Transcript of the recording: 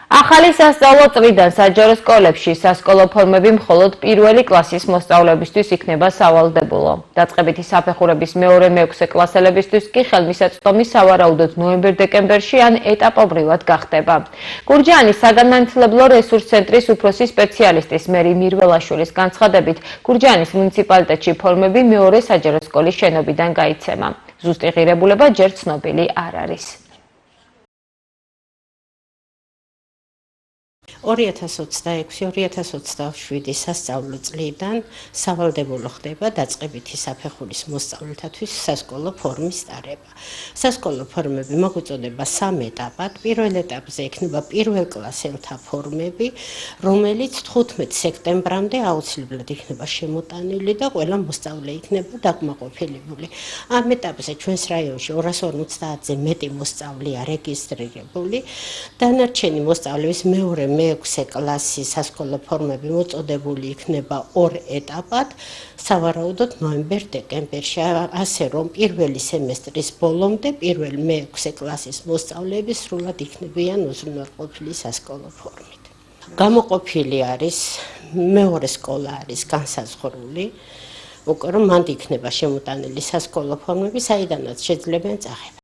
ახალი სასწავლო წლიდან საჯარო სკოლებში სასკოლო ფორმები მხოლოდ პირველი კლასის მოსწავლეებისთვის იქნება სავალდებულო. დაწყებითი საფეხურების მეორე-მეექვსე კლასელებისთვის კი ხელმისაწვდომი სავარაუდოდ ნოემბერ-დეკემბერში ან ეტაპობრივად გახდება. გურჯაანის საგანმანათლებლო რესურს ცენტრის უფროსი სპეციალისტის მერი მირველაშვილის განცხადებით, გურჯაანის მუნიციპალიტეტში ფორმები მეორე საჯარო სკოლის შენობიდან გაიცემა. ზუსტი ღირებულება ჯერ ცნობილი არ არის. 2026-2027 სასწავლო წლიდან სავალდებულო ხდება დაწყებითი საფეხურის მოსწავლეთათვის სასკოლო ფორმის ტარება. სასკოლო ფორმები მოგვიწოდება 3 ეტაპად. პირველ ეტაპზე იქნება პირველ კლასელთა ფორმები, რომელიც 15 სექტემბრამდე აუცილებლად იქნება შემოტანილი და ყველა მოსწავლე იქნება დაკმაყოფილებული. ამ ეტაპზე ჩვენს რაიონში 250-ზე მეტი მოსწავლეა რეგისტრირებული. დანარჩენი მოსწავლეების მეორე-მეექვსე კლასის სასკოლო ფორმები მოწოდებული იქნება 2 ეტაპად, სავარაუდოდ ნოემბერ-დეკემბერში, ასე რომ პირველი სემესტრის ბოლომდე პირველ-მეექვსე კლასის მოსწავლეები სრულად იქნებიან უზრუნველყოფილი სასკოლო ფორმით. გამოყოფილი არის მეორე სკოლა არის განსაზღვრული, უკვე რომ მანდ იქნება შემოტანილი სასკოლო ფორმები, საიდანაც შეძლებენ წახება.